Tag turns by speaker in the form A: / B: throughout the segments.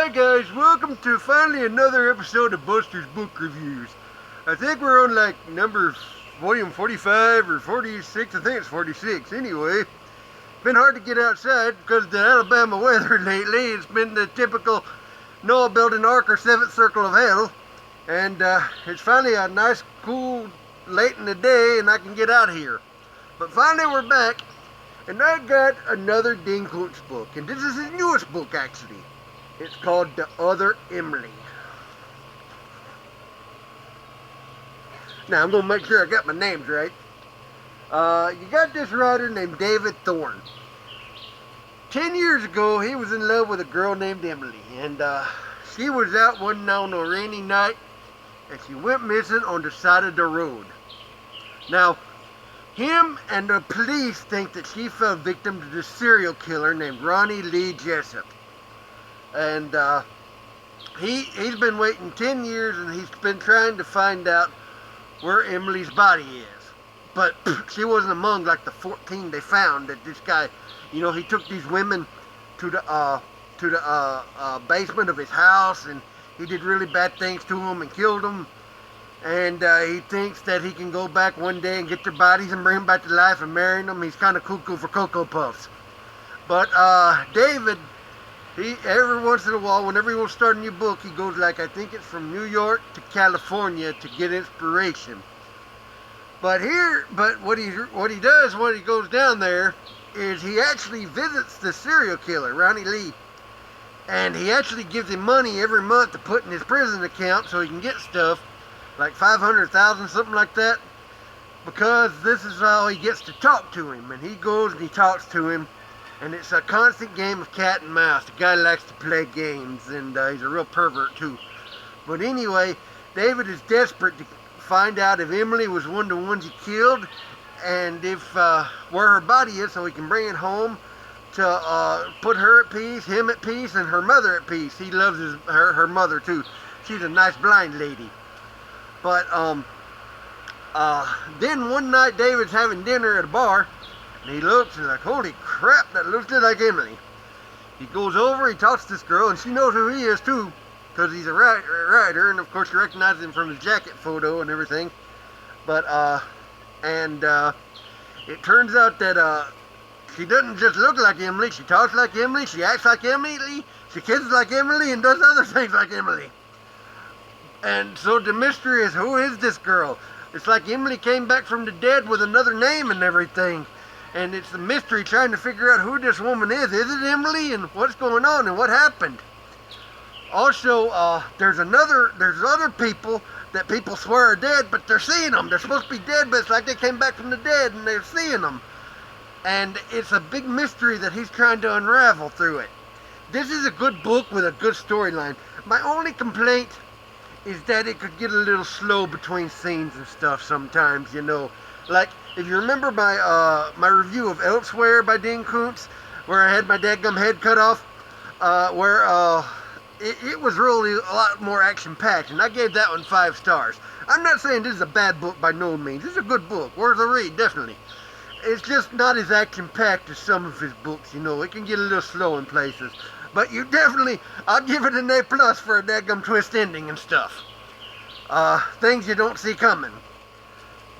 A: Hi guys, welcome to finally another episode of Buster's Book Reviews. I think we're on like number volume 45 or 46, I think it's 46 anyway. It's been hard to get outside because of the Alabama weather lately. It's been the typical Noah building ark or seventh circle of hell. And it's finally a nice cool late in the day and I can get out here. But finally we're back and I got another Dean Koontz book. And this is his newest book actually. It's called The Other Emily. Now I'm going to make sure I got my names right. You got this writer named David Thorne. 10 years ago he was in love with a girl named Emily. And she was out one night on a rainy night and she went missing on the side of the road. Now, him and the police think that she fell victim to this serial killer named Ronnie Lee Jessup. And he's been waiting 10 years and he's been trying to find out where Emily's body is. But she wasn't among like the 14 they found that this guy, you know, he took these women to the basement of his house and he did really bad things to them and killed them. And he thinks that he can go back one day and get their bodies and bring them back to life and marry them. He's kind of cuckoo for Cocoa Puffs. But David, he, every once in a while, whenever he wants to start a new book, he goes like, I think it's from New York to California to get inspiration. But what he does when he goes down there is he actually visits the serial killer, Ronnie Lee. And he actually gives him money every month to put in his prison account so he can get stuff, like $500,000, something like that. Because this is how he gets to talk to him. And he goes and he talks to him. And it's a constant game of cat and mouse. The guy likes to play games, and he's a real pervert too. But anyway, David is desperate to find out if Emily was one of the ones he killed, and if where her body is, so he can bring it home to put her at peace, him at peace, and her mother at peace. He loves her mother too. She's a nice blind lady. But then one night David's having dinner at a bar. And he looks and he's like, holy crap, that looks just like Emily. He goes over, he talks to this girl, and she knows who he is too, because he's a writer, and of course she recognizes him from his jacket photo and everything. But, it turns out that she doesn't just look like Emily, she talks like Emily, she acts like Emily, she kisses like Emily, and does other things like Emily. And so the mystery is, who is this girl? It's like Emily came back from the dead with another name and everything. And it's the mystery trying to figure out who this woman is. Is it Emily? And what's going on? And what happened? Also, there's other people that people swear are dead, but they're seeing them. They're supposed to be dead, but it's like they came back from the dead and they're seeing them. And it's a big mystery that he's trying to unravel through it. This is a good book with a good storyline. My only complaint is that it could get a little slow between scenes and stuff sometimes, you know. Like, if you remember my review of Elsewhere by Dean Koontz, where I had my dadgum head cut off, it was really a lot more action-packed, and I gave that one 5 stars. I'm not saying this is a bad book by no means. This is a good book, worth a read, definitely. It's just not as action-packed as some of his books, you know. It can get a little slow in places. But you definitely, I'll give it an A+ for a dadgum twist ending and stuff. Things you don't see coming.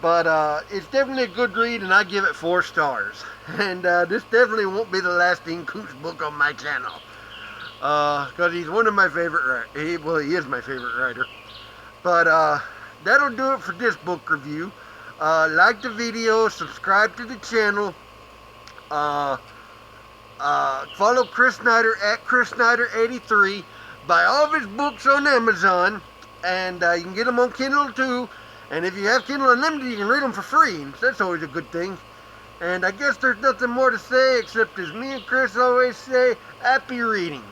A: But it's definitely a good read, and I give it 4 stars. And this definitely won't be the last Dean Koontz book on my channel. Because he's one of my favorite writers. Well, he is my favorite writer. But that'll do it for this book review. Like the video, subscribe to the channel. Follow Chris Snider at Chris Snider83. Buy all of his books on Amazon. And you can get them on Kindle too. And if you have Kindle Unlimited, you can read them for free. So that's always a good thing. And I guess there's nothing more to say except as me and Chris always say, happy reading.